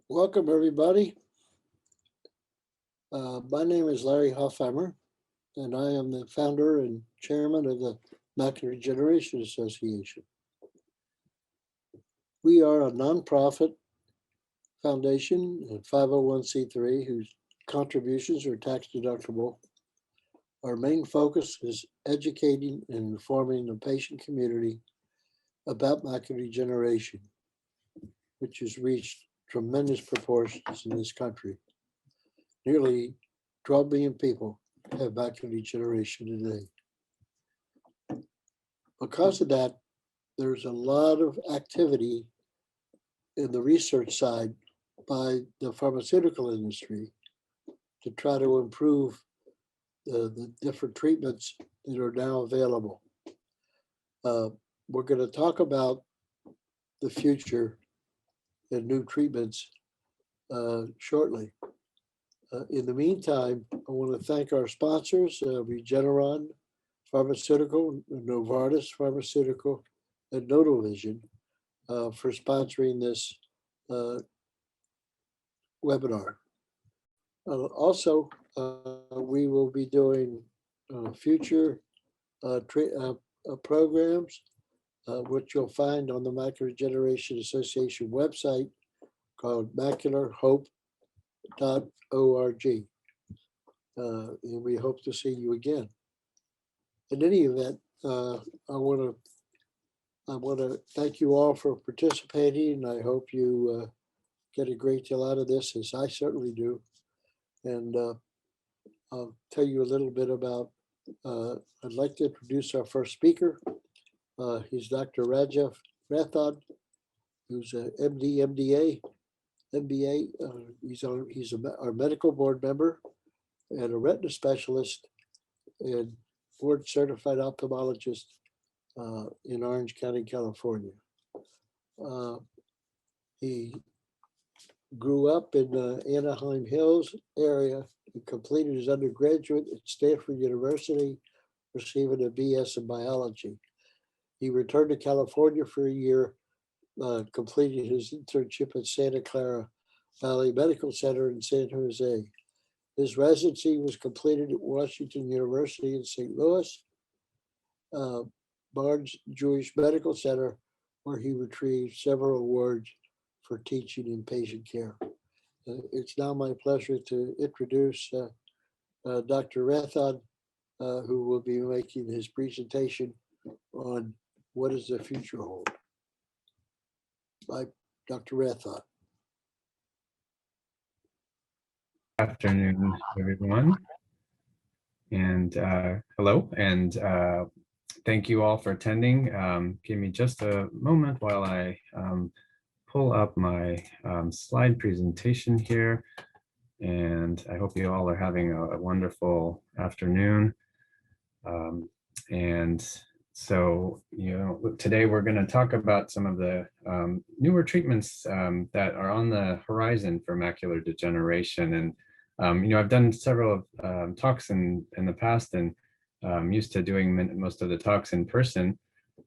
Welcome, everybody. My name is Larry Hoffheimer, and I am the founder and chairman of the Macular Degeneration Association. We are a nonprofit foundation, a 501c3, whose contributions are tax deductible. Our main focus is educating and informing the patient community about macular degeneration, which has reached tremendous proportions in this country. Nearly 12 million people have macular degeneration today. Because of that, there's a lot of activity in the research side by the pharmaceutical industry to try to improve the different treatments that are now available. We're going to talk about the future and new treatments shortly. In the meantime, I want to thank our sponsors, Regenerative Pharmaceutical, Novartis Pharmaceutical, and Notovision for sponsoring this webinar. Also, we will be doing future programs, which you'll find on the Macular Degeneration Association website called macularhope.org. And we hope to see you again. In any event, I want to thank you all for participating. I hope you get a great deal out of this, as I certainly do. And I'll tell you a little bit about, I'd like to introduce our first speaker. He's Dr. Raja Rathon, who's a MD, MBA. He's our medical board member and a retina specialist and board certified ophthalmologist in Orange County, California. He grew up in the Anaheim Hills area. He completed his undergraduate at Stanford University, receiving a BS in biology. He returned to California for a year, completing his internship at Santa Clara Valley Medical Center in San Jose. His residency was completed at Washington University in St. Louis, Barnes Jewish Medical Center, where he retrieved several awards for teaching in patient care. It's now my pleasure to introduce Dr. Rathon, who will be making his presentation on what does the future hold. By Dr. Rathon. Afternoon, everyone, and hello, and thank you all for attending. Give me just a moment while I pull up my slide presentation here, and I hope you all are having a wonderful afternoon. And so, today we're going to talk about some of the newer treatments that are on the horizon for macular degeneration. And I've done several talks in the past, and used to doing most of the talks in person.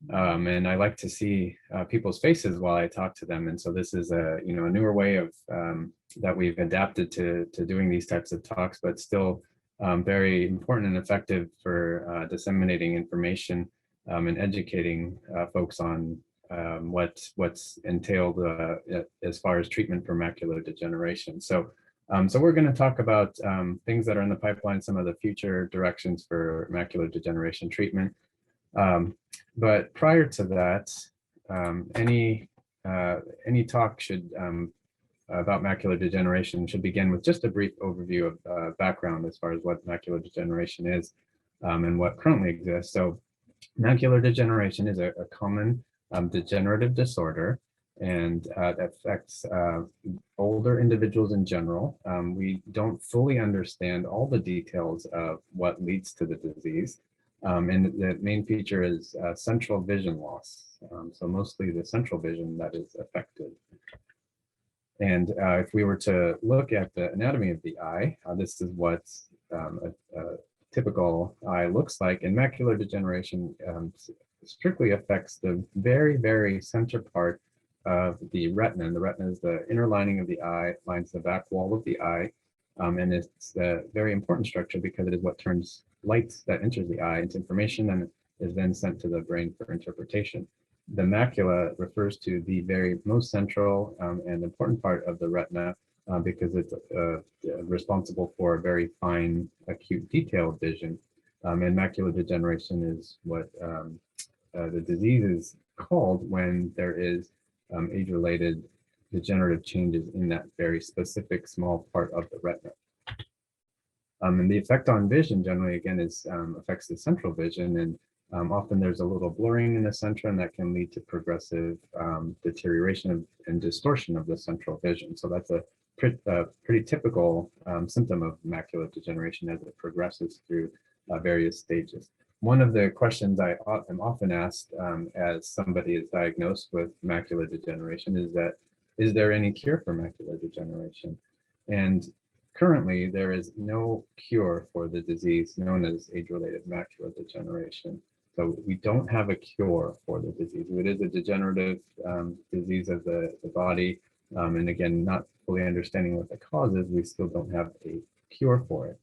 And I like to see people's faces while I talk to them. And so this is a newer way of that we've adapted to doing these types of talks, but still very important and effective for disseminating information and educating folks on what's entailed as far as treatment for macular degeneration. So we're going to talk about things that are in the pipeline, some of the future directions for macular degeneration treatment. But prior to that, any talk should about macular degeneration should begin with just a brief overview of background as far as what macular degeneration is and what currently exists. So macular degeneration is a common degenerative disorder, and it affects older individuals in general. We don't fully understand all the details of what leads to the disease. And the main feature is central vision loss. So mostly the central vision that is affected. And if we were to look at the anatomy of the eye, this is what a typical eye looks like. And macular degeneration strictly affects the very, very center part of the retina. And the retina is the inner lining of the eye, lines the back wall of the eye. And it's a very important structure because it is what turns light that enters the eye into information and is then sent to the brain for interpretation. The macula refers to the very most central and important part of the retina because it's responsible for very fine, acute, detailed vision. And macular degeneration is what the disease is called when there is age-related degenerative changes in that very specific small part of the retina. And the effect on vision generally, again, is affects the central vision, and often there's a little blurring in the center, and that can lead to progressive deterioration and distortion of the central vision. So that's a pretty typical symptom of macular degeneration as it progresses through various stages. One of the questions I am often asked as somebody is diagnosed with macular degeneration is that, is there any cure for macular degeneration? And currently, there is no cure for the disease known as age-related macular degeneration. So we don't have a cure for the disease. It is a degenerative disease of the body. And again, not fully understanding what the cause is, we still don't have a cure for it.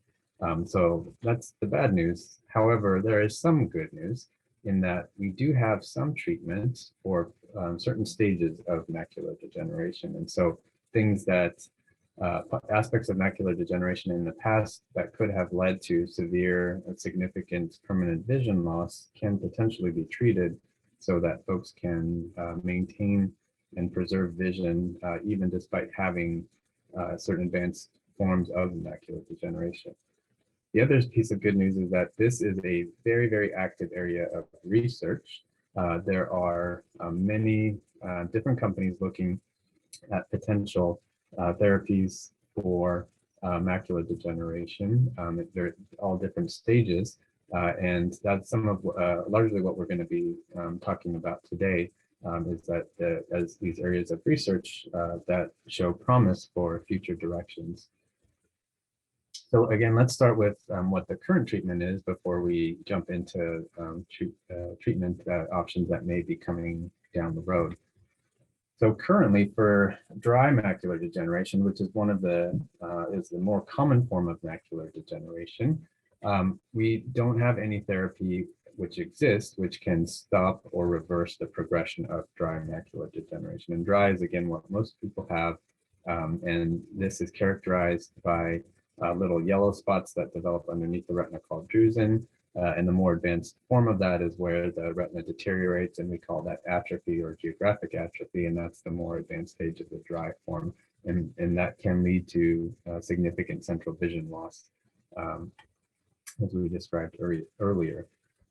So that's the bad news. However, there is some good news in that we do have some treatment for certain stages of macular degeneration. And so things that aspects of macular degeneration in the past that could have led to severe and significant permanent vision loss can potentially be treated so that folks can maintain and preserve vision even despite having certain advanced forms of macular degeneration. The other piece of good news is that this is a very, very active area of research. There are many different companies looking at potential therapies for macular degeneration. They're all different stages, and that's some of largely what we're going to be talking about today. Is that as these areas of research that show promise for future directions. So again, let's start with what the current treatment is before we jump into treatment options that may be coming down the road. So currently for dry macular degeneration, which is one of the more common form of macular degeneration, we don't have any therapy which exists which can stop or reverse the progression of dry macular degeneration. And dry is again what most people have, and this is characterized by little yellow spots that develop underneath the retina called drusen. And the more advanced form of that is where the retina deteriorates, and we call that atrophy or geographic atrophy, and that's the more advanced stage of the dry form. And that can lead to significant central vision loss, as we described earlier.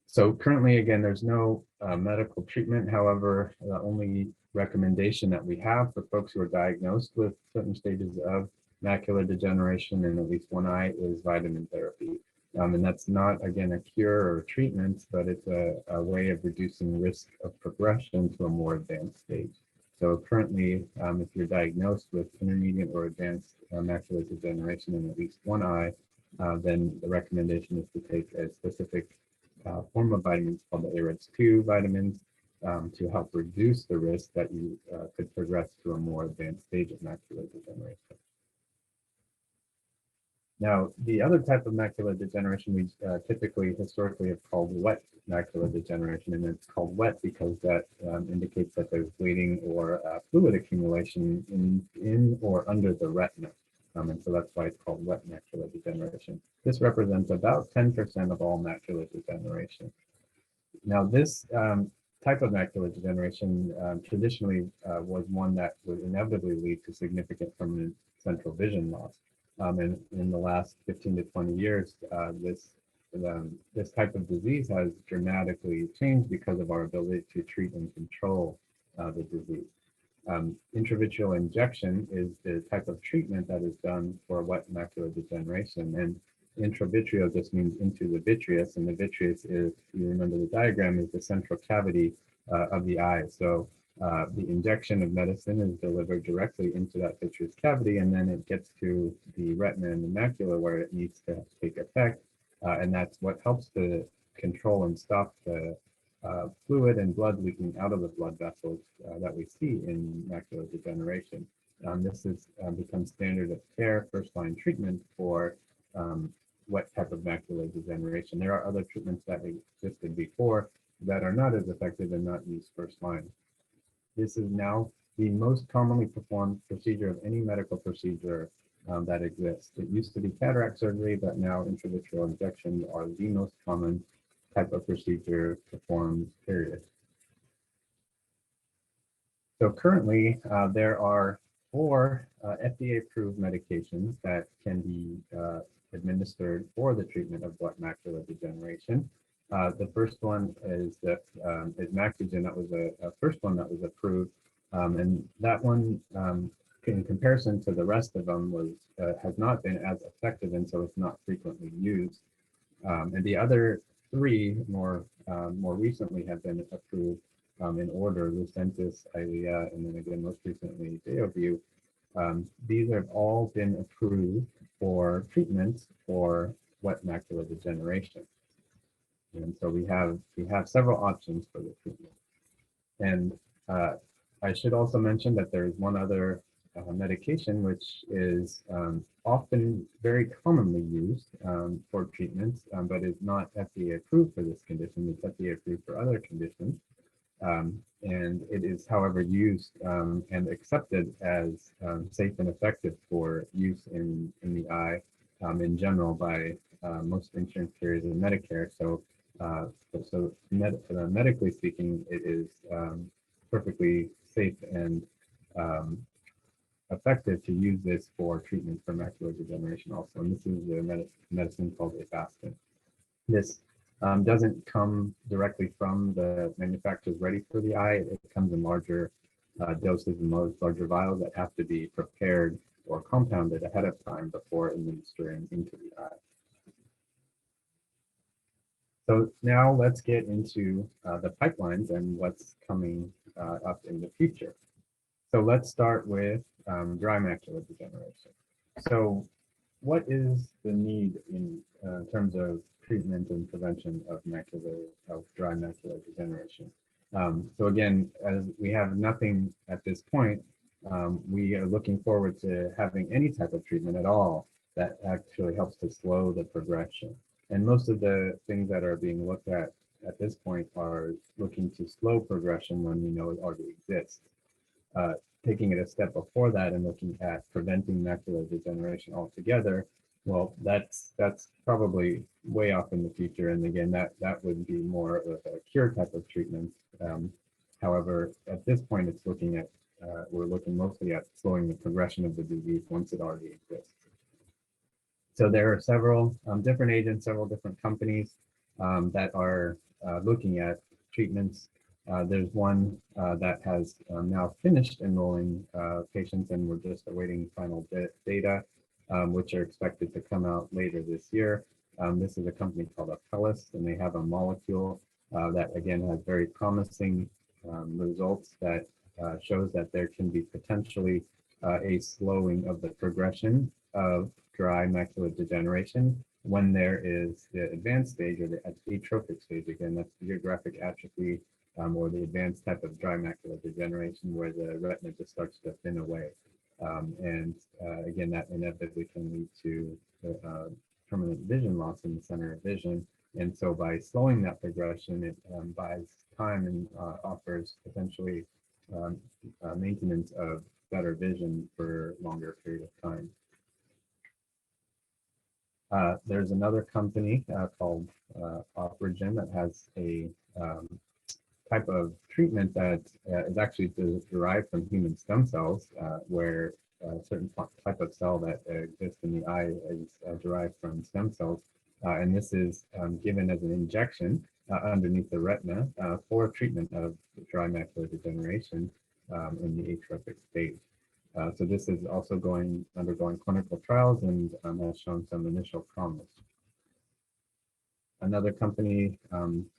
So currently, again, there's no medical treatment. However, the only recommendation that we have for folks who are diagnosed with certain stages of macular degeneration in at least one eye is vitamin therapy. And that's not, again, a cure or a treatment, but it's a way of reducing risk of progression to a more advanced stage. So currently, if you're diagnosed with intermediate or advanced macular degeneration in at least one eye, then the recommendation is to take a specific form of vitamins called the AREDS2 vitamins to help reduce the risk that you could progress to a more advanced stage of macular degeneration. Now, the other type of macular degeneration we typically historically have called wet macular degeneration, and it's called wet because that indicates that there's bleeding or fluid accumulation in or under the retina. And so that's why it's called wet macular degeneration. This represents about 10% of all macular degeneration. Now, this type of macular degeneration traditionally was one that would inevitably lead to significant permanent central vision loss. And in the last 15 to 20 years, this type of disease has dramatically changed because of our ability to treat and control the disease. Intravitreal injection is the type of treatment that is done for wet macular degeneration. And intravitreal just means into the vitreous, and the vitreous is, if you remember the diagram, is the central cavity of the eye. So the injection of medicine is delivered directly into that vitreous cavity, and then it gets to the retina and the macula where it needs to take effect. And that's what helps to control and stop the fluid and blood leaking out of the blood vessels that we see in macular degeneration. This is become standard of care first-line treatment for wet type of macular degeneration. There are other treatments that existed before that are not as effective and not used first line. This is now the most commonly performed procedure of any medical procedure that exists. It used to be cataract surgery, but now intravitreal injections are the most common type of procedure performed, period. So currently, there are 4 FDA-approved medications that can be administered for the treatment of wet macular degeneration. The first one is Macugen. That was a first one that was approved, and that one, in comparison to the rest of them, has not been as effective, and so it's not frequently used. And the other 3 more recently have been approved in order: Lucentis, Eylea, and then again most recently Beovu. These have all been approved for treatments for wet macular degeneration. And so we have several options for the treatment. And I should also mention that there is one other medication which is often very commonly used for treatments, but is not FDA approved for this condition. It's FDA approved for other conditions. And it is, however, used and accepted as safe and effective for use in the eye in general by most insurance carriers and Medicare. So medically speaking, it is perfectly safe and effective to use this for treatment for macular degeneration also. And this is the medicine called Avastin. This doesn't come directly from the manufacturers ready for the eye. It comes in larger doses and larger vials that have to be prepared or compounded ahead of time before administering into the eye. So now let's get into the pipelines and what's coming up in the future. So let's start with dry macular degeneration. So what is the need in terms of treatment and prevention of dry macular degeneration? So again, as we have nothing at this point, we are looking forward to having any type of treatment at all that actually helps to slow the progression. And most of the things that are being looked at this point are looking to slow progression when we know it already exists. Taking it a step before that and looking at preventing macular degeneration altogether, well, that's probably way off in the future. And again, that would be more of a cure type of treatment. However, at this point, it's looking at we're looking mostly at slowing the progression of the disease once it already exists. So there are several different agents, several different companies that are looking at treatments. There's one that has now finished enrolling patients, and we're just awaiting final data, which are expected to come out later this year. This is a company called Apellis, and they have a molecule that again has very promising results that shows that there can be potentially a slowing of the progression of dry macular degeneration when there is the advanced stage or the atrophic stage. Again, that's geographic atrophy or the advanced type of dry macular degeneration where the retina just starts to thin away. Again, that inevitably can lead to permanent vision loss in the center of vision. And so by slowing that progression, it buys time and offers potentially maintenance of better vision for a longer period of time. There's another company called Regenerative that has a type of treatment that is actually derived from human stem cells, where a certain type of cell that exists in the eye is derived from stem cells. And this is given as an injection underneath the retina for treatment of dry macular degeneration in the atrophic stage. So this is also undergoing clinical trials and has shown some initial promise. Another company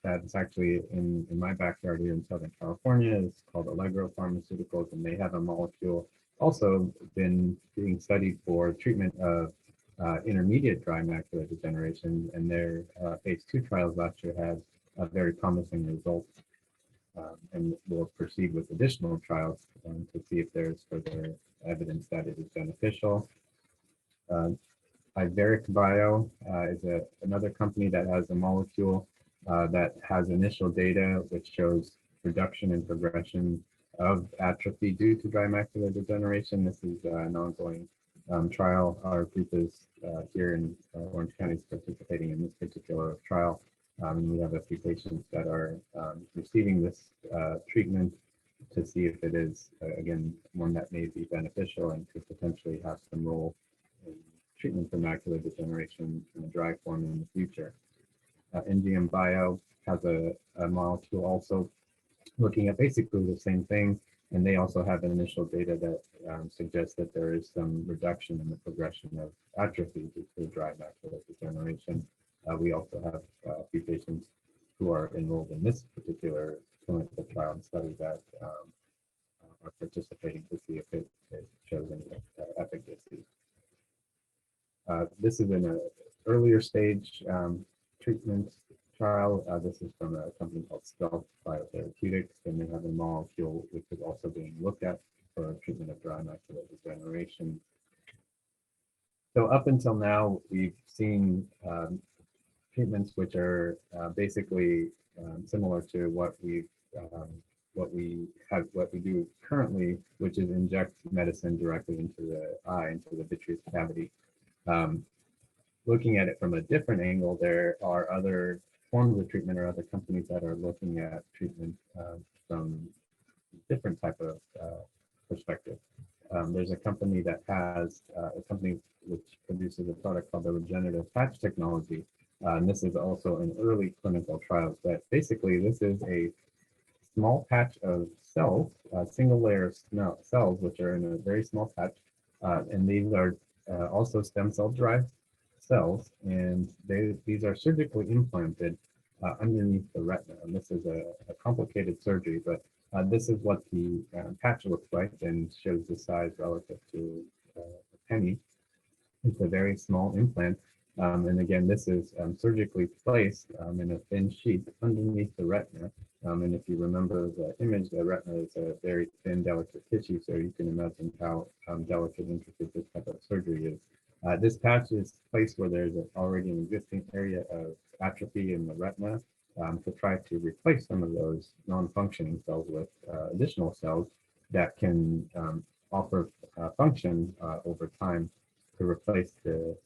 that's actually in my backyard here in Southern California is called Allegro Pharmaceuticals, and they have a molecule also been being studied for treatment of intermediate dry macular degeneration, and their phase 2 trials last year had very promising results, and we'll proceed with additional trials to see if there's further evidence that it is beneficial. Iveric Bio is another company that has a molecule that has initial data which shows reduction in progression of atrophy due to dry macular degeneration. This is an ongoing trial. Our group is here in Orange County is participating in this particular trial. We have a few patients that are receiving this treatment to see if it is, again, one that may be beneficial and could potentially have some role in treatment for macular degeneration in a dry form in the future. NGM Bio has a molecule also looking at basically the same thing, and they also have initial data that suggests that there is some reduction in the progression of atrophy due to dry macular degeneration. We also have a few patients who are enrolled in this particular clinical trial and study that are participating to see if it shows any efficacy. This is in an earlier stage treatment trial. This is from a company called Stealth Biotherapeutics, and they have a molecule which is also being looked at for treatment of dry macular degeneration. So up until now, we've seen treatments which are basically similar to what we do currently, which is inject medicine directly into the eye, into the vitreous cavity. Looking at it from a different angle, there are other forms of treatment or other companies that are looking at treatment from different type of perspective. There's a company that has a company which produces a product called the Regenerative patch technology. And this is also in early clinical trials, but basically this is a small patch of cells, single layer cells, which are in a very small patch. And these are also stem cell derived cells, and these are surgically implanted underneath the retina. And this is a complicated surgery, but this is what the patch looks like and shows the size relative to a penny. It's a very small implant. And again, this is surgically placed in a thin sheet underneath the retina. And if you remember the image, the retina is a very thin, delicate tissue, so you can imagine how delicate and intricate this type of surgery is. This patch is placed where there's already an existing area of atrophy in the retina to try to replace some of those non-functioning cells with additional cells that can offer function over time to replace the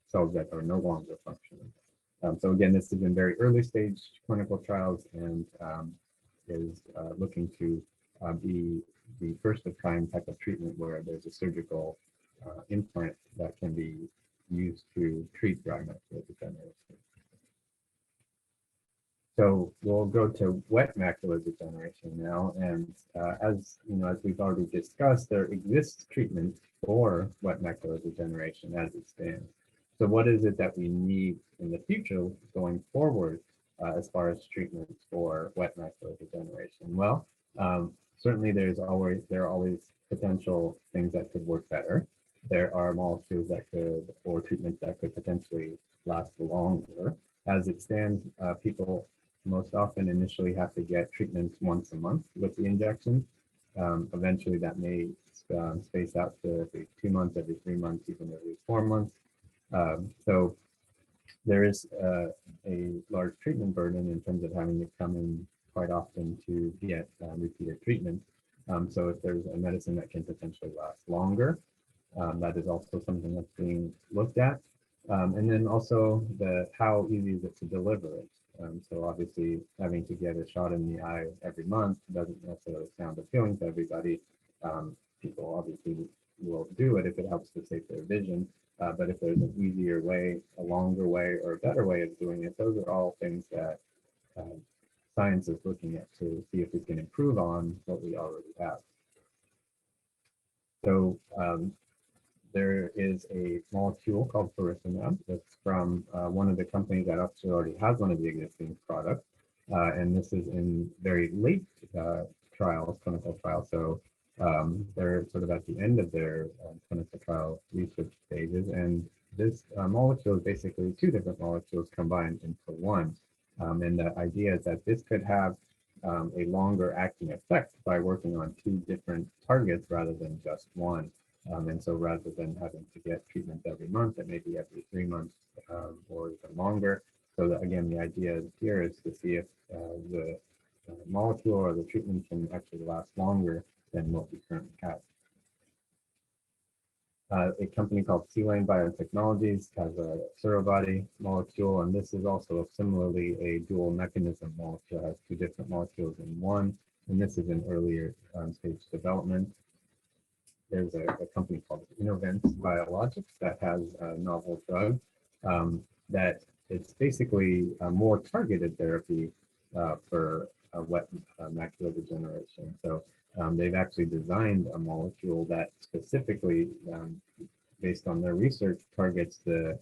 cells that are no longer functioning. So again, this is in very early stage clinical trials and is looking to be the first of kind type of treatment where there's a surgical implant that can be used to treat dry macular degeneration. So we'll go to wet macular degeneration now, and as you know, as we've already discussed, there exists treatment for wet macular degeneration as it stands. So what is it that we need in the future going forward as far as treatments for wet macular degeneration? Well, certainly there are always potential things that could work better. There are molecules that could, or treatments that could potentially last longer. As it stands, people most often initially have to get treatments once a month with the injection. Eventually that may space out to every 2 months, every 3 months, even every 4 months. So there is a large treatment burden in terms of having to come in quite often to get repeated treatment. So if there's a medicine that can potentially last longer, that is also something that's being looked at. And then also how easy is it to deliver it? So obviously having to get a shot in the eye every month doesn't necessarily sound appealing to everybody. People obviously will do it if it helps to save their vision. But if there's an easier way, a longer way, or a better way of doing it, those are all things that science is looking at to see if we can improve on what we already have. So there is a molecule called Biosimilars that's from one of the companies that actually already has one of the existing products. And this is in very late trials, clinical trials. So they're sort of at the end of their clinical trial research stages. And this molecule is basically two different molecules combined into one. And the idea is that this could have a longer acting effect by working on two different targets rather than just one. And so rather than having to get treatment every month, it may be every 3 months or even longer. So that, again, the idea here is to see if the molecule or the treatment can actually last longer than what we currently have. A company called C-Lane Biotechnologies has a surrobody molecule, and this is also similarly a dual mechanism molecule. It has two different molecules in one, and this is in earlier stage development. There's a company called Innovent Biologics that has a novel drug that it's basically a more targeted therapy for wet macular degeneration. So they've actually designed a molecule that specifically, based on their research, targets the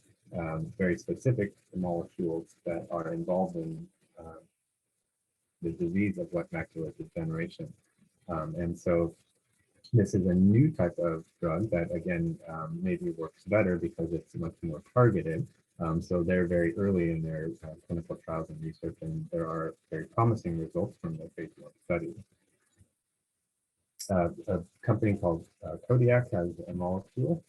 very specific molecules that are involved in the disease of wet macular degeneration. And so this is a new type of drug that, again, maybe works better because it's much more targeted. So they're very early in their clinical trials and research, and there are very promising results from their phase 1 study. A company called Kodiak has a molecule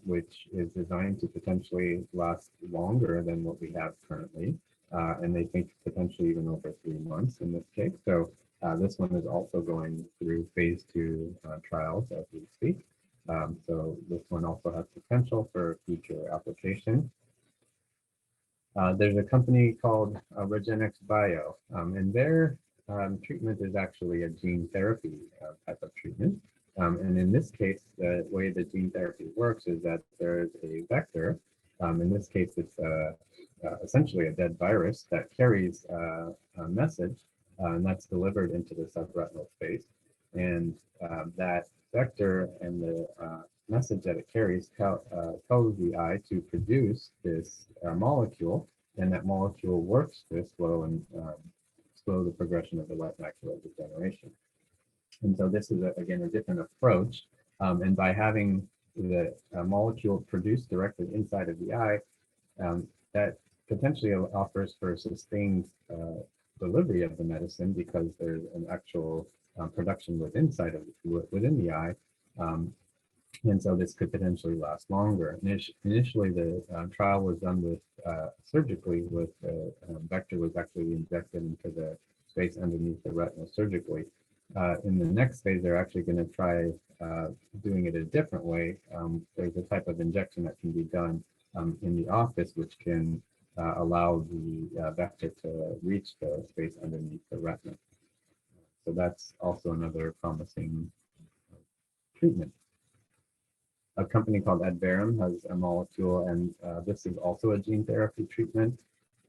which is designed to potentially last longer than what we have currently, and they think potentially even over 3 months in this case. So this one is also going through phase 2 trials as we speak. So this one also has potential for future application. There's a company called Regenerative Bio, and their treatment is actually a gene therapy type of treatment. And in this case, the way the gene therapy works is that there's a vector. In this case, it's essentially a dead virus that carries a message, and that's delivered into the subretinal space. And that vector and the message that it carries tells the eye to produce this molecule, and that molecule works to slow the progression of the wet macular degeneration. And so this is, again, a different approach. And by having the molecule produced directly inside of the eye, that potentially offers for sustained delivery of the medicine because there's an actual production within the eye. And so this could potentially last longer. Initially, the trial was done with surgically, with the vector was actually injected into the space underneath the retina surgically. In the next phase, they're actually going to try doing it a different way. There's a type of injection that can be done in the office, which can allow the vector to reach the space underneath the retina. So that's also another promising treatment. A company called Adverum has a molecule, and this is also a gene therapy treatment.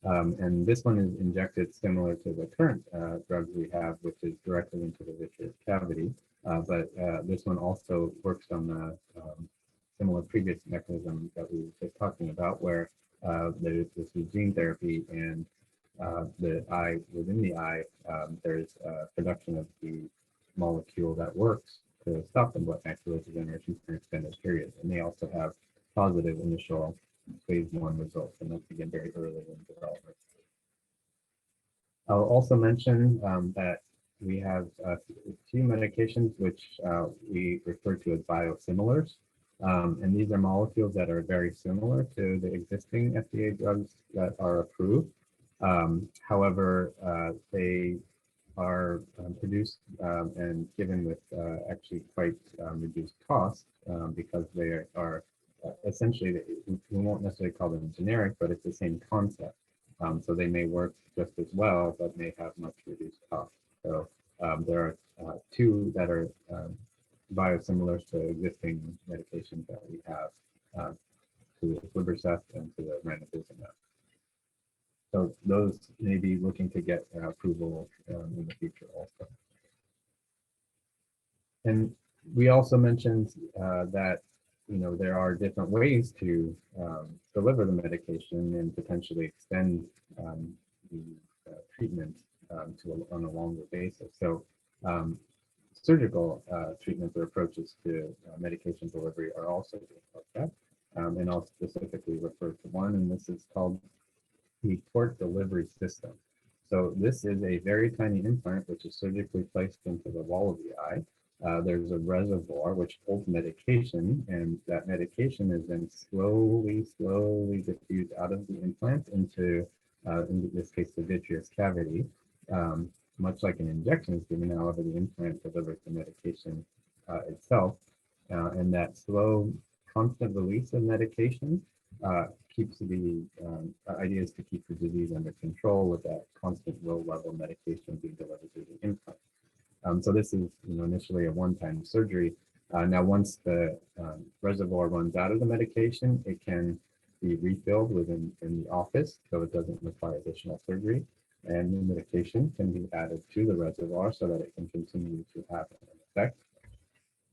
And this one is injected similar to the current drugs we have, which is directly into the vitreous cavity. But this one also works on the similar previous mechanism that we were just talking about, where this is gene therapy, and within the eye, there's production of the molecule that works to stop the wet macular degeneration for an extended period. And they also have positive initial phase 1 results, and that's again very early in development. I'll also mention that we have a few medications which we refer to as biosimilars. And these are molecules that are very similar to the existing FDA drugs that are approved. However, they are produced and given with actually quite reduced cost because they are essentially, we won't necessarily call them generic, but it's the same concept. So they may work just as well, but may have much reduced cost. So there are two that are biosimilars to existing medications that we have, to the aflibercept and to the ranibizumab. So those may be looking to get approval in the future also. And we also mentioned that there are different ways to deliver the medication and potentially extend the treatment on a longer basis. So surgical treatments or approaches to medication delivery are also being looked at. And I'll specifically refer to one, and this is called the port delivery system. So this is a very tiny implant which is surgically placed into the wall of the eye. There's a reservoir which holds medication, and that medication is then slowly diffused out of the implant into, in this case, the vitreous cavity. Much like an injection is given, however, the implant delivers the medication itself. And that slow, constant release of medication keeps the idea is to keep the disease under control with that constant low level medication being delivered through the implant. So this is, initially a one-time surgery. Now, once the reservoir runs out of the medication, it can be refilled in the office, so it doesn't require additional surgery. And new medication can be added to the reservoir so that it can continue to have an effect.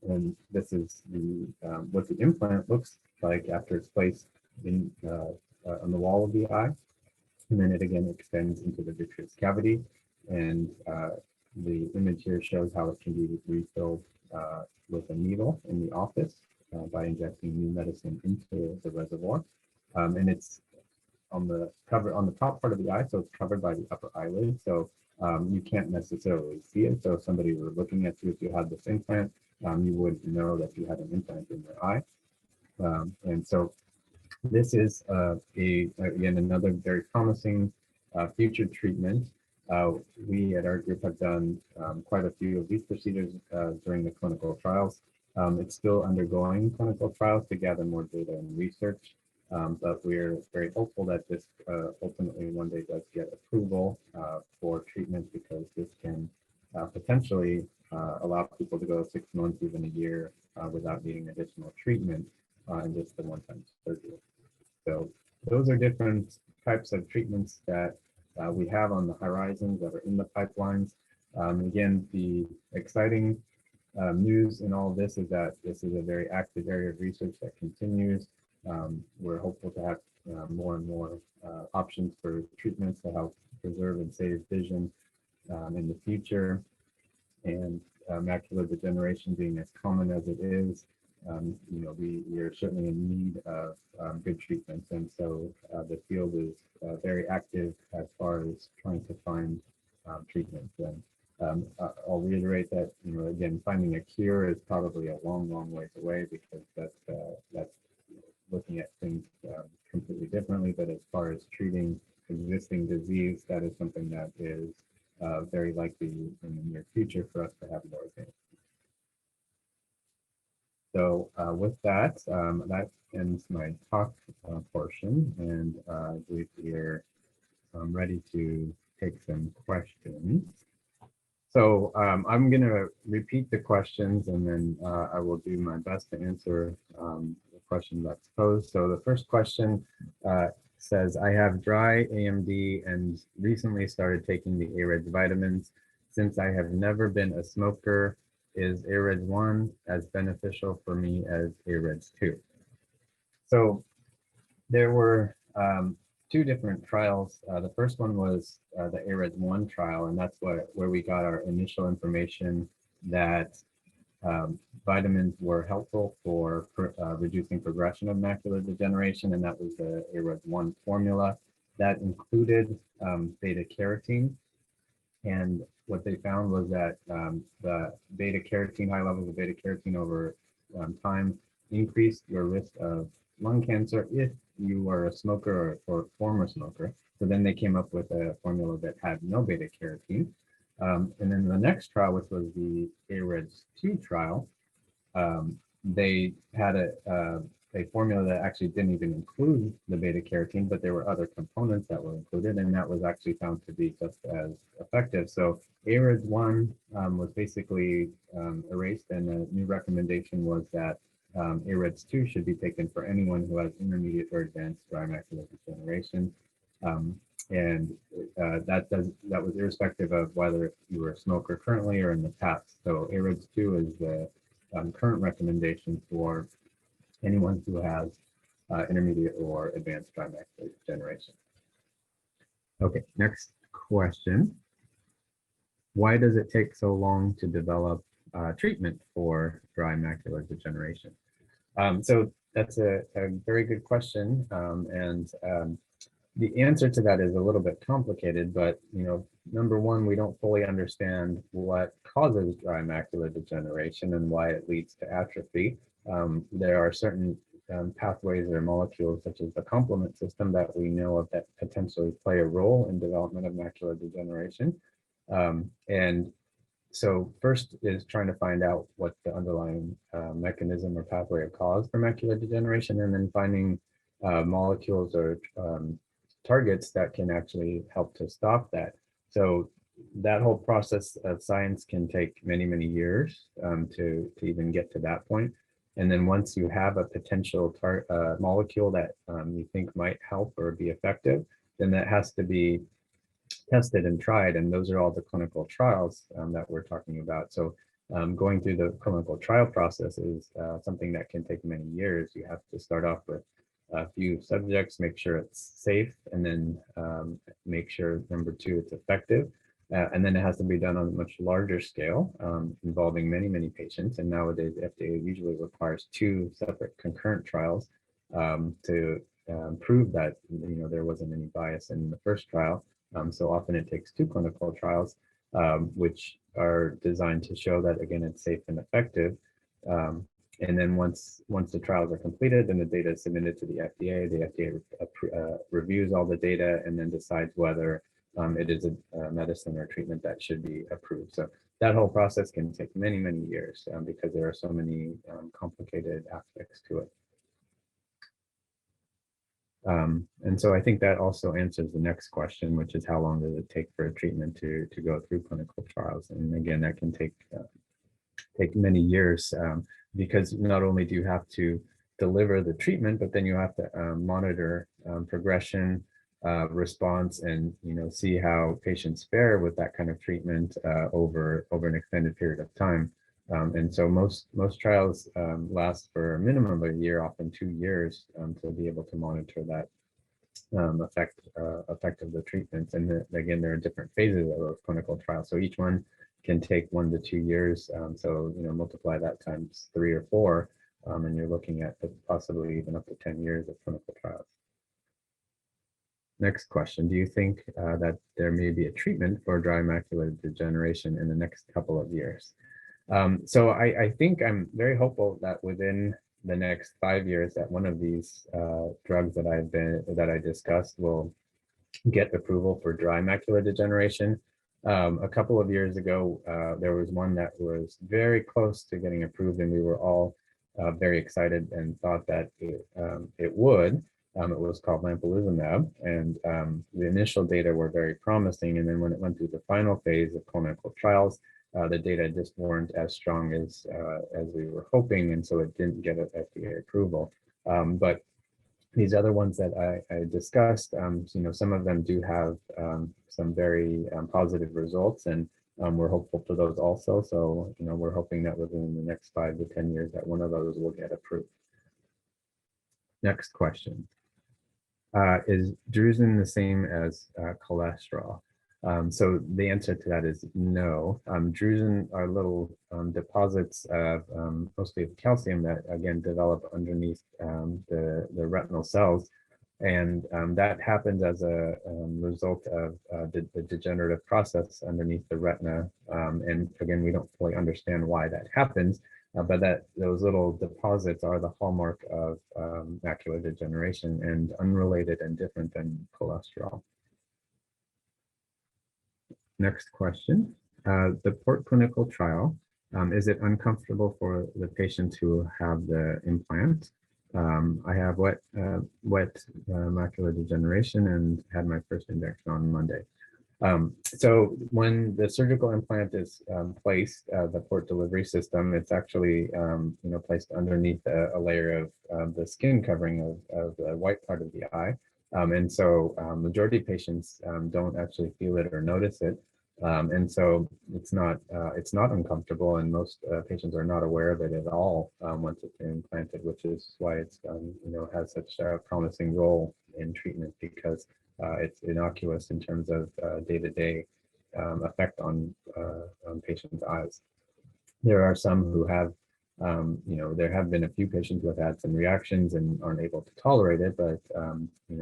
And this is the what the implant looks like after it's placed in on the wall of the eye, and then it again extends into the vitreous cavity. And the image here shows how it can be refilled with a needle in the office by injecting new medicine into the reservoir. And it's on the top part of the eye, so it's covered by the upper eyelid. So you can't necessarily see it. So if somebody were looking at you, if you had this implant, you would know that you had an implant in your eye. And so this is again, another very promising future treatment. We at our group have done quite a few of these procedures during the clinical trials. It's still undergoing clinical trials to gather more data and research, but we're very hopeful that this ultimately one day does get approval for treatment, because this can potentially allow people to go 6 months, even a year, without needing additional treatment and just the one-time surgery. So those are different types of treatments that we have on the horizons that are in the pipelines. Again, the exciting news in all of this is that this is a very active area of research that continues. We're hopeful to have more and more options for treatments to help preserve and save vision in the future. And macular degeneration being as common as it is, we are certainly in need of good treatments. And so the field is very active as far as trying to find treatments. And I'll reiterate that, again, finding a cure is probably a long ways away, because that's looking at things completely differently. But as far as treating existing disease, that is something that is very likely in the near future for us to have more advances. So with that, that ends my talk portion, and I believe we're ready to take some questions. So I'm going to repeat the questions, and then I will do my best to answer the question that's posed. So the first question says, I have dry AMD and recently started taking the AREDS vitamins. Since I have never been a smoker, is AREDS 1 as beneficial for me as AREDS 2? So there were two different trials. The first one was the AREDS 1 trial, and that's where we got our initial information that vitamins were helpful for reducing progression of macular degeneration, and that was the AREDS 1 formula. That included beta carotene, and what they found was that the beta carotene, high levels of beta carotene over time increased your risk of lung cancer if you were a smoker or a former smoker. So then they came up with a formula that had no beta carotene. And then the next trial, which was the AREDS 2 trial, they had a formula that actually didn't even include the beta carotene, but there were other components that were included, and that was actually found to be just as effective. So AREDS 1 was basically erased, and the new recommendation was that AREDS 2 should be taken for anyone who has intermediate or advanced dry macular degeneration. And that was irrespective of whether you were a smoker currently or in the past. So AREDS 2 is the current recommendation for anyone who has intermediate or advanced dry macular degeneration. Okay, next question. Why does it take so long to develop treatment for dry macular degeneration? So that's a very good question. the answer to that is a little bit complicated, but number one, we don't fully understand what causes dry macular degeneration and why it leads to atrophy. There are certain pathways or molecules such as the complement system that we know of that potentially play a role in development of macular degeneration. And so first is trying to find out what the underlying mechanism or pathway of cause for macular degeneration, and then finding molecules or targets that can actually help to stop that. So that whole process of science can take many, many years to even get to that point. And then once you have a potential molecule that you think might help or be effective, then that has to be tested and tried, and those are all the clinical trials that we're talking about. So going through the clinical trial process is something that can take many years. You have to start off with a few subjects, make sure it's safe, and then make sure, number two, it's effective. And then it has to be done on a much larger scale, involving many, many patients. And nowadays, FDA usually requires 2 separate concurrent trials to prove that there wasn't any bias in the first trial. So often it takes 2 clinical trials, which are designed to show that, again, it's safe and effective. And then once the trials are completed, then the data is submitted to the FDA. The FDA reviews all the data and then decides whether it is a medicine or treatment that should be approved. So that whole process can take many, many years because there are so many complicated aspects to it. And so I think that also answers the next question, which is how long does it take for a treatment to go through clinical trials? And again, that can take many years because not only do you have to deliver the treatment, but then you have to monitor progression, response, and see how patients fare with that kind of treatment over an extended period of time. And so most trials last for a minimum of a year, often 2 years, to be able to monitor that effect of the treatments. And again, there are different phases of those clinical trials. So each one can take 1 to 2 years. So multiply that times 3 or 4, and you're looking at possibly even up to 10 years of clinical trials. Next question, do you think that there may be a treatment for dry macular degeneration in the next couple of years? So I think I'm very hopeful that within the next 5 years that one of these drugs that I discussed will get approval for dry macular degeneration. A couple of years ago, there was one that was very close to getting approved, and we were all very excited and thought that it would. It was called Lampolizumab, and the initial data were very promising. And then when it went through the final phase of clinical trials, the data just weren't as strong as we were hoping, and so it didn't get an FDA approval. But these other ones that I discussed, some of them do have some very positive results, and we're hopeful for those also. So, we're hoping that within the next 5 to 10 years that one of those will get approved. Next question. Is drusen the same as cholesterol? So the answer to that is no. Drusen are little deposits of mostly of calcium that again develop underneath the retinal cells, and that happens as a result of the degenerative process underneath the retina. And again, we don't fully understand why that happens, but those little deposits are the hallmark of macular degeneration and unrelated and different than cholesterol. Next question. The port clinical trial, is it uncomfortable for the patients who have the implant? I have wet macular degeneration and had my first injection on Monday. So when the surgical implant is placed, the port delivery system, it's actually placed underneath a layer of the skin covering of the white part of the eye. And so majority of patients don't actually feel it or notice it. And so it's not uncomfortable, and most patients are not aware of it at all once it's implanted, which is why it's has such a promising role in treatment, because it's innocuous in terms of day-to-day effect on patients' eyes. There are some who have There have been a few patients who have had some reactions and aren't able to tolerate it, but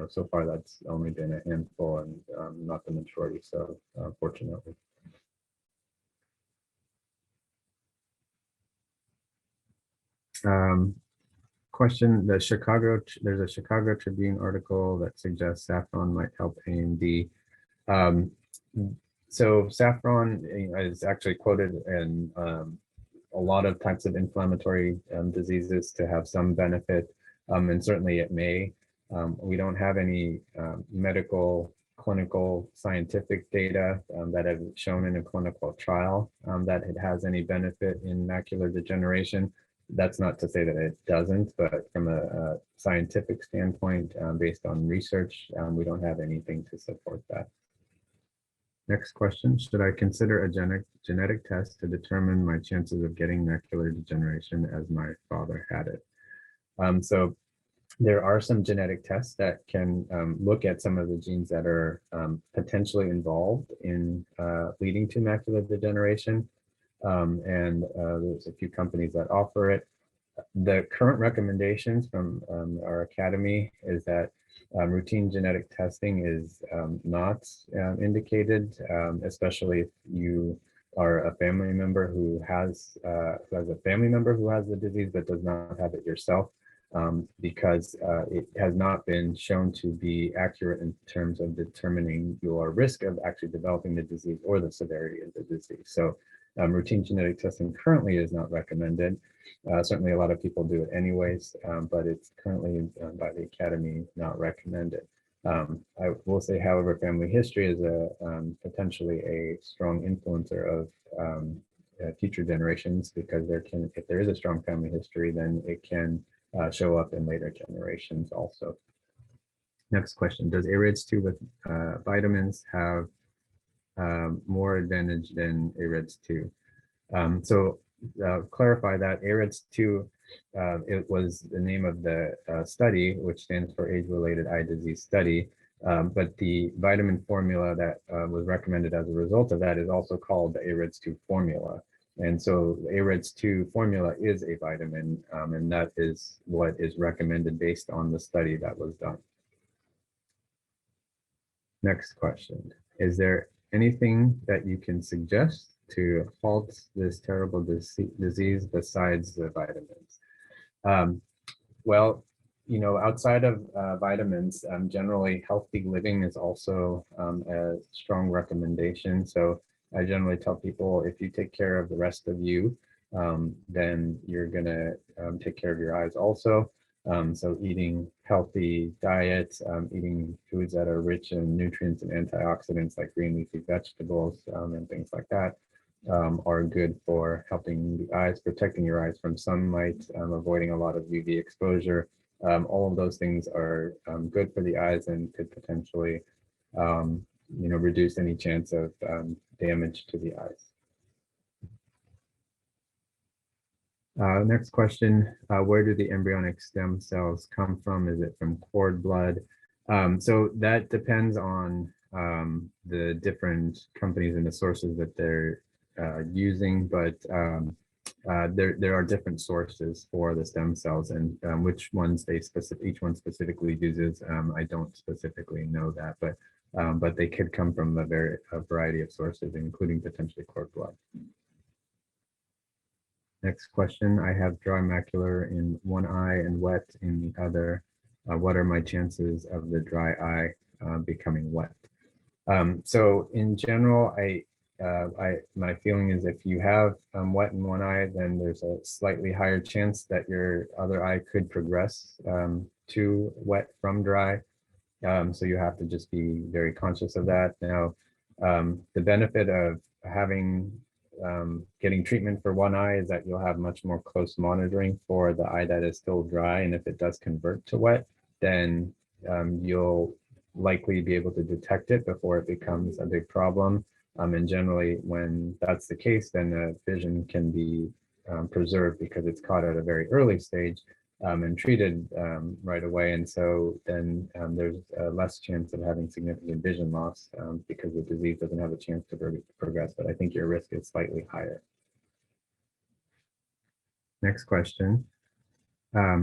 so far that's only been a handful and not the majority. So fortunately. Question, there's a Chicago Tribune article that suggests saffron might help AMD. So saffron is actually quoted in a lot of types of inflammatory diseases to have some benefit, and certainly it may. We don't have any medical, clinical, scientific data that have shown in a clinical trial that it has any benefit in macular degeneration. That's not to say that it doesn't, but from a scientific standpoint, based on research, we don't have anything to support that. Next question, should I consider a genetic test to determine my chances of getting macular degeneration as my father had it? So there are some genetic tests that can look at some of the genes that are potentially involved in leading to macular degeneration. And there's a few companies that offer it. The current recommendations from our academy is that routine genetic testing is not indicated, especially if you are a family member who has a family member who has the disease but does not have it yourself, because it has not been shown to be accurate in terms of determining your risk of actually developing the disease or the severity of the disease. So routine genetic testing currently is not recommended. Certainly a lot of people do it anyways, but it's currently by the Academy not recommended. I will say, however, family history is a potentially a strong influencer of future generations, because if there is a strong family history, then it can show up in later generations also. Next question, does AREDS2 with vitamins have more advantage than AREDS2? So clarify that AREDS2, it was the name of the study, which stands for Age-Related Eye Disease Study, but the vitamin formula that was recommended as a result of that is also called the AREDS2 formula. And so the AREDS2 formula is a vitamin, and that is what is recommended based on the study that was done. Next question, is there anything that you can suggest to halt this terrible disease besides the vitamins? Well, outside of vitamins, generally healthy living is also a strong recommendation. So I generally tell people, if you take care of the rest of you, then you're gonna take care of your eyes also. So eating healthy diets, eating foods that are rich in nutrients and antioxidants like green leafy vegetables and things like that are good for helping the eyes, protecting your eyes from sunlight, avoiding a lot of UV exposure. All of those things are good for the eyes and could potentially reduce any chance of damage to the eyes. Next question, where do the embryonic stem cells come from? Is it from cord blood? So that depends on the different companies and the sources that they're using, but there are different sources for the stem cells, and which ones each one specifically uses, I don't specifically know that, but they could come from a variety of sources, including potentially cord blood. Next question, I have dry macular in one eye and wet in the other. What are my chances of the dry eye becoming wet? So in general, my feeling is if you have wet in one eye, then there's a slightly higher chance that your other eye could progress to wet from dry. So you have to just be very conscious of that. Now, the benefit of getting treatment for one eye is that you'll have much more close monitoring for the eye that is still dry, and if it does convert to wet, then you'll likely be able to detect it before it becomes a big problem. And generally, when that's the case, then the vision can be preserved because it's caught at a very early stage and treated right away. And so then there's less chance of having significant vision loss because the disease doesn't have a chance to progress. But I think your risk is slightly higher. Next question. I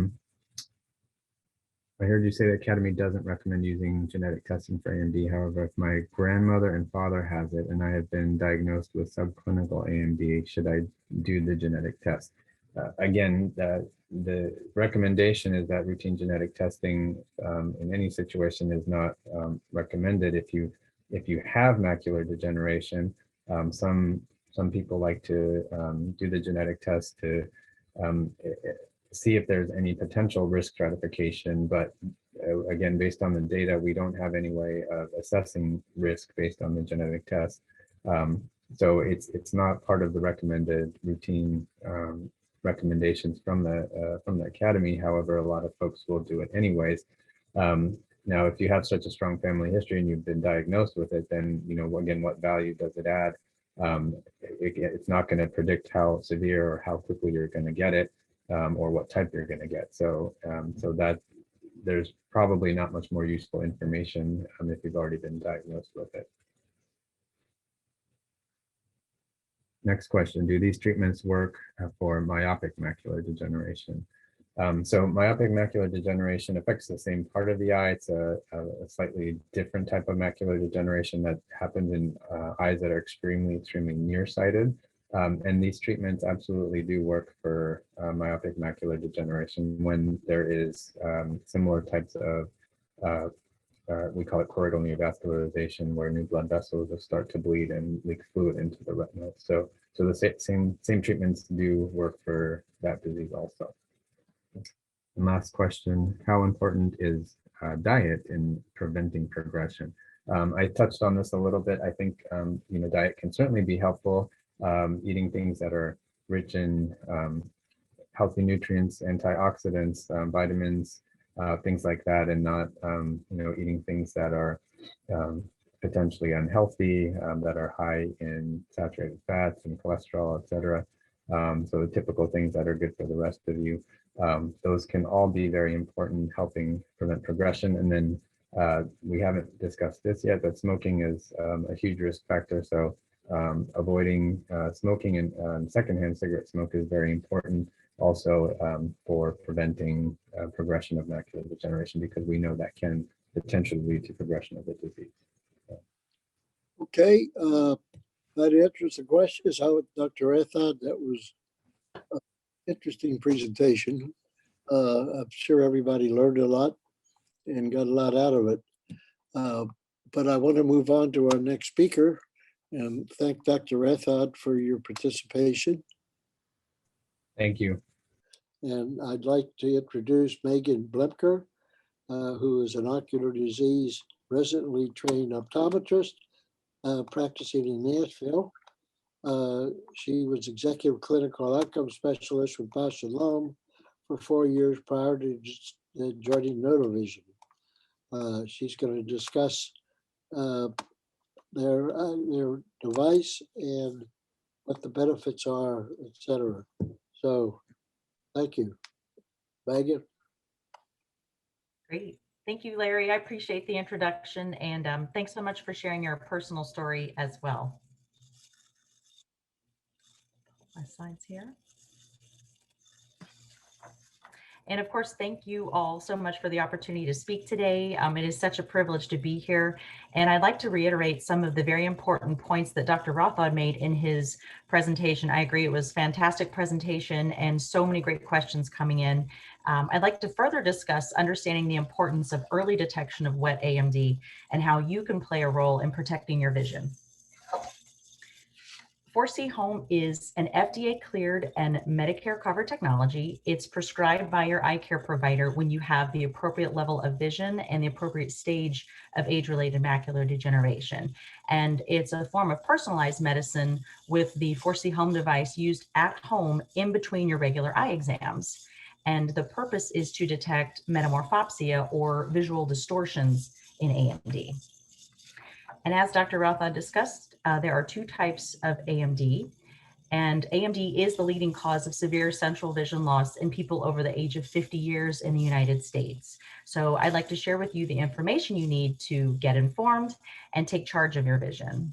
heard you say the Academy doesn't recommend using genetic testing for AMD. However, if my grandmother and father has it and I have been diagnosed with subclinical AMD, should I do the genetic test? Again, the recommendation is that routine genetic testing in any situation is not recommended. If you have macular degeneration, some people like to do the genetic test to see if there's any potential risk stratification, but again, based on the data, we don't have any way of assessing risk based on the genetic test. So it's not part of the recommended routine recommendations from the Academy. However, a lot of folks will do it anyways. Now, if you have such a strong family history and you've been diagnosed with it, then, you know, again, what value does it add? It's not going to predict how severe or how quickly you're going to get it. Or what type you're going to get. So that there's probably not much more useful information if you've already been diagnosed with it. Next question, do these treatments work for myopic macular degeneration? So myopic macular degeneration affects the same part of the eye. It's a slightly different type of macular degeneration that happens in eyes that are extremely nearsighted. And these treatments absolutely do work for myopic macular degeneration when there is similar types of, we call it choroidal neovascularization, where new blood vessels will start to bleed and leak fluid into the retina. So the same treatments do work for that disease also. And last question, how important is diet in preventing progression? I touched on this a little bit. I think you know, diet can certainly be helpful. Eating things that are rich in healthy nutrients, antioxidants, vitamins, things like that, and not you know, eating things that are potentially unhealthy, that are high in saturated fats and cholesterol, etc. So the typical things that are good for the rest of you, those can all be very important, helping prevent progression. And then we haven't discussed this yet, but smoking is a huge risk factor. So avoiding smoking and secondhand cigarette smoke is very important also for preventing progression of macular degeneration, because we know that can potentially lead to progression of the disease. Okay, that answers the questions. Dr. Rathon, that was an interesting presentation. I'm sure everybody learned a lot and got a lot out of it. But I want to move on to our next speaker and thank Dr. Rathon for your participation. Thank you. And I'd like to introduce Megan Blemker, who is an ocular disease residently trained optometrist practicing in Nashville. She was executive clinical outcome specialist with Bausch & Lomb for 4 years prior to joining Notovision. She's going to discuss their device and what the benefits are, etc. So, thank you, Megan. Great. Thank you, Larry. I appreciate the introduction, and thanks so much for sharing your personal story as well. My slides here. And of course, thank you all so much for the opportunity to speak today. It is such a privilege to be here. And I'd like to reiterate some of the very important points that Dr. Rathon made in his presentation. I agree, it was a fantastic presentation and so many great questions coming in. I'd like to further discuss understanding the importance of early detection of wet AMD and how you can play a role in protecting your vision. 4C Home is an FDA cleared and Medicare covered technology. It's prescribed by your eye care provider when you have the appropriate level of vision and the appropriate stage of age-related macular degeneration. And it's a form of personalized medicine with the 4C Home device used at home in between your regular eye exams. And the purpose is to detect metamorphopsia or visual distortions in AMD. And as Dr. Rathon discussed, there are 2 types of AMD, and AMD is the leading cause of severe central vision loss in people over the age of 50 years in the United States. So I'd like to share with you the information you need to get informed and take charge of your vision.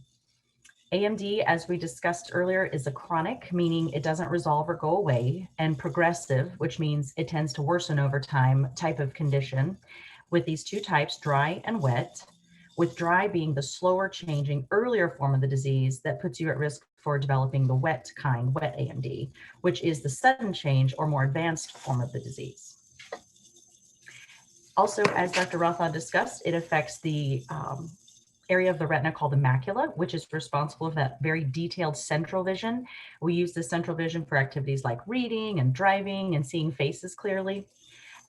AMD, as we discussed earlier, is a chronic, meaning it doesn't resolve or go away, and progressive, which means it tends to worsen over time type of condition, with these two types, dry and wet, with dry being the slower changing earlier form of the disease that puts you at risk for developing the wet kind, wet AMD, which is the sudden change or more advanced form of the disease. Also, as Dr. Rathon discussed, it affects the area of the retina called the macula, which is responsible for that very detailed central vision. We use the central vision for activities like reading and driving and seeing faces clearly.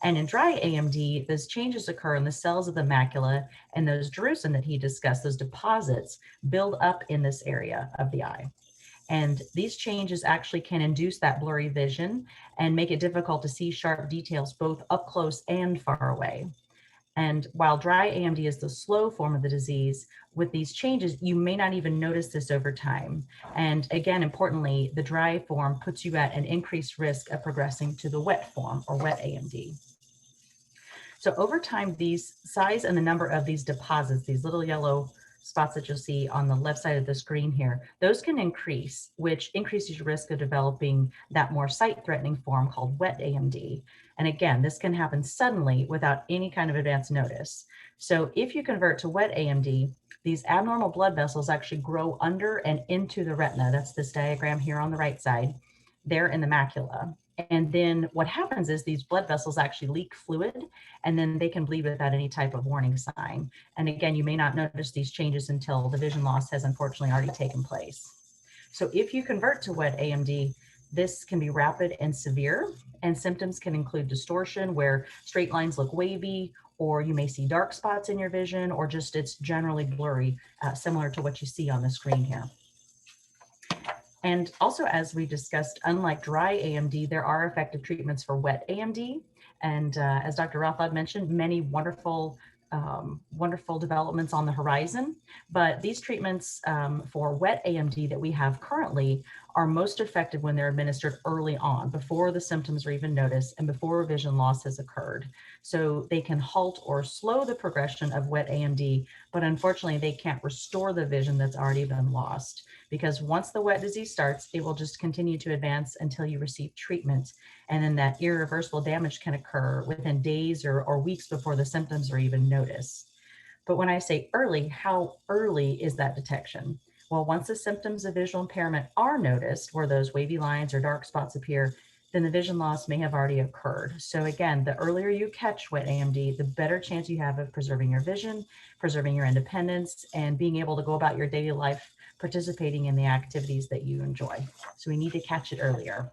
And in dry AMD, those changes occur in the cells of the macula, and those drusen that he discussed, those deposits, build up in this area of the eye. And these changes actually can induce that blurry vision and make it difficult to see sharp details both up close and far away. And while dry AMD is the slow form of the disease, with these changes, you may not even notice this over time. And again, importantly, the dry form puts you at an increased risk of progressing to the wet form or wet AMD. So over time, these size and the number of these deposits, these little yellow spots that you'll see on the left side of the screen here, those can increase, which increases your risk of developing that more sight-threatening form called wet AMD. And again, this can happen suddenly without any kind of advance notice. So if you convert to wet AMD, these abnormal blood vessels actually grow under and into the retina. That's this diagram here on the right side. They're in the macula. And then what happens is these blood vessels actually leak fluid, and then they can bleed without any type of warning sign. And again, you may not notice these changes until the vision loss has unfortunately already taken place. So if you convert to wet AMD, this can be rapid and severe, and symptoms can include distortion where straight lines look wavy, or you may see dark spots in your vision, or just it's generally blurry, similar to what you see on the screen here. And also, as we discussed, unlike dry AMD, there are effective treatments for wet AMD. And as Dr. Rathod mentioned, many wonderful developments on the horizon. But these treatments for wet AMD that we have currently are most effective when they're administered early on, before the symptoms are even noticed and before vision loss has occurred. So they can halt or slow the progression of wet AMD, but unfortunately they can't restore the vision that's already been lost, because once the wet disease starts, it will just continue to advance until you receive treatment. And then that irreversible damage can occur within days or weeks before the symptoms are even noticed. But when I say early, how early is that detection? Well, once the symptoms of visual impairment are noticed, where those wavy lines or dark spots appear, then the vision loss may have already occurred. So again, the earlier you catch wet AMD, the better chance you have of preserving your vision, preserving your independence, and being able to go about your daily life participating in the activities that you enjoy. So we need to catch it earlier.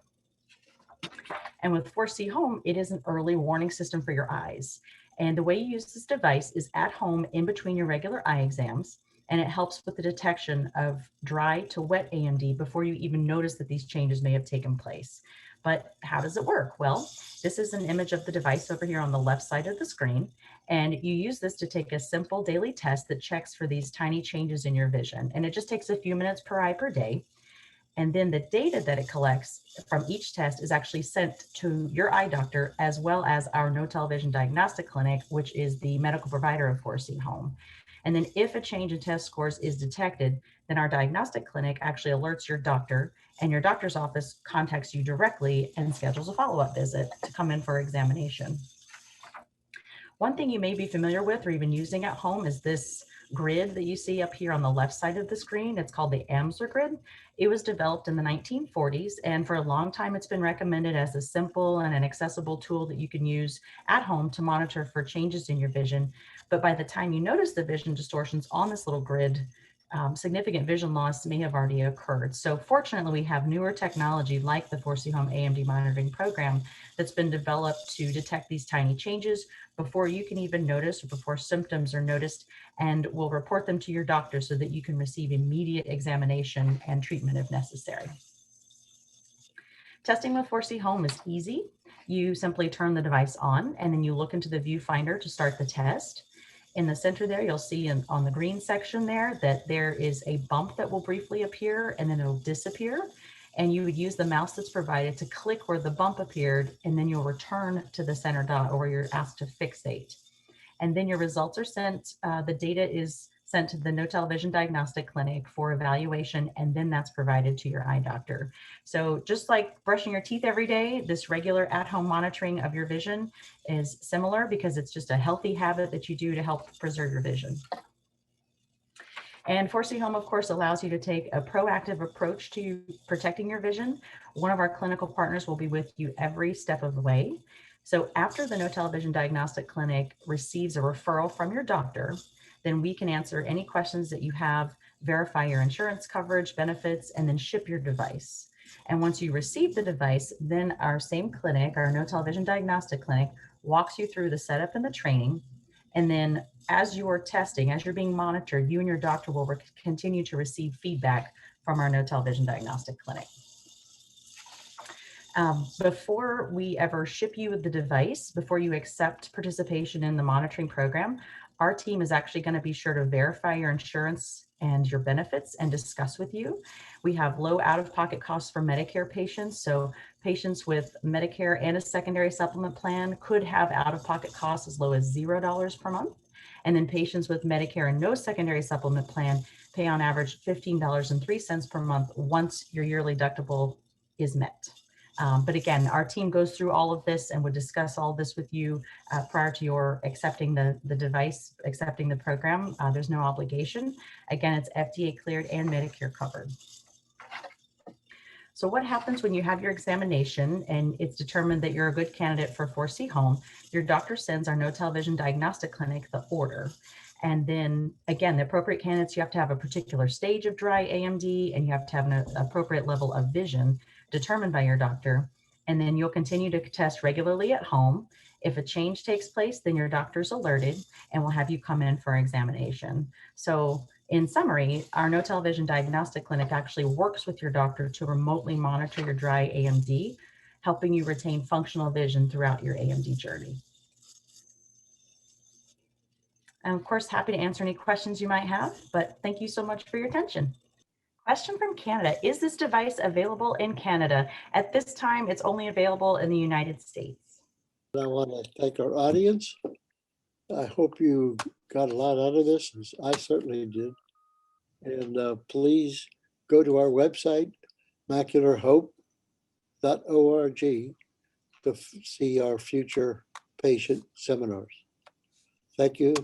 And with 4C Home, it is an early warning system for your eyes. And the way you use this device is at home in between your regular eye exams, and it helps with the detection of dry to wet AMD before you even notice that these changes may have taken place. But how does it work? Well, this is an image of the device over here on the left side of the screen, and you use this to take a simple daily test that checks for these tiny changes in your vision. And it just takes a few minutes per eye per day. And then the data that it collects from each test is actually sent to your eye doctor, as well as our No Television Diagnostic Clinic, which is the medical provider of 4C Home. And then if a change in test scores is detected, then our diagnostic clinic actually alerts your doctor, and your doctor's office contacts you directly and schedules a follow-up visit to come in for examination. One thing you may be familiar with or even using at home is this grid that you see up here on the left side of the screen. It's called the Amstergrid. It was developed in the 1940s, and for a long time it's been recommended as a simple and an accessible tool that you can use at home to monitor for changes in your vision. But by the time you notice the vision distortions on this little grid, significant vision loss may have already occurred. So fortunately, we have newer technology like the 4C Home AMD monitoring program that's been developed to detect these tiny changes before you can even notice or before symptoms are noticed, and will report them to your doctor so that you can receive immediate examination and treatment if necessary. Testing with 4C Home is easy. You simply turn the device on, and then you look into the viewfinder to start the test. In the center there, you'll see on the green section there that there is a bump that will briefly appear and then it'll disappear. And you would use the mouse that's provided to click where the bump appeared, and then you'll return to the center dot or where you're asked to fixate. And then your results are sent. The data is sent to the No Television Diagnostic Clinic for evaluation, and then that's provided to your eye doctor. So just like brushing your teeth every day, this regular at-home monitoring of your vision is similar because it's just a healthy habit that you do to help preserve your vision. And 4C Home, of course, allows you to take a proactive approach to protecting your vision. One of our clinical partners will be with you every step of the way. So after the No Television Diagnostic Clinic receives a referral from your doctor, then we can answer any questions that you have, verify your insurance coverage, benefits, and then ship your device. And once you receive the device, then our same clinic, our No Television Diagnostic Clinic, walks you through the setup and the training. And then as you're testing, as you're being monitored, you and your doctor will continue to receive feedback from our No Television Diagnostic Clinic. Before we ever ship you the device, before you accept participation in the monitoring program, our team is actually going to be sure to verify your insurance and your benefits and discuss with you. We have low out-of-pocket costs for Medicare patients. So patients with Medicare and a secondary supplement plan could have out-of-pocket costs as low as $0 per month. And then patients with Medicare and no secondary supplement plan pay on average $15.03 per month once your yearly deductible is met. But again, our team goes through all of this and would discuss all this with you prior to your accepting the device, accepting the program. There's no obligation. Again, it's FDA cleared and Medicare covered. So what happens when you have your examination and it's determined that you're a good candidate for 4C Home? Your doctor sends our No Television Diagnostic Clinic the order. And then again, the appropriate candidates, you have to have a particular stage of dry AMD and you have to have an appropriate level of vision determined by your doctor. And then you'll continue to test regularly at home. If a change takes place, then your doctor's alerted and will have you come in for examination. So in summary, our No Television Diagnostic Clinic actually works with your doctor to remotely monitor your dry AMD, helping you retain functional vision throughout your AMD journey. I'm of course happy to answer any questions you might have, but thank you so much for your attention. Question from Canada. Is this device available in Canada? At this time, it's only available in the United States. I want to thank our audience. I hope you got a lot out of this, as I certainly did. And please go to our website, macularhope.org, to see our future patient seminars. Thank you,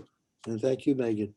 and thank you, Megan.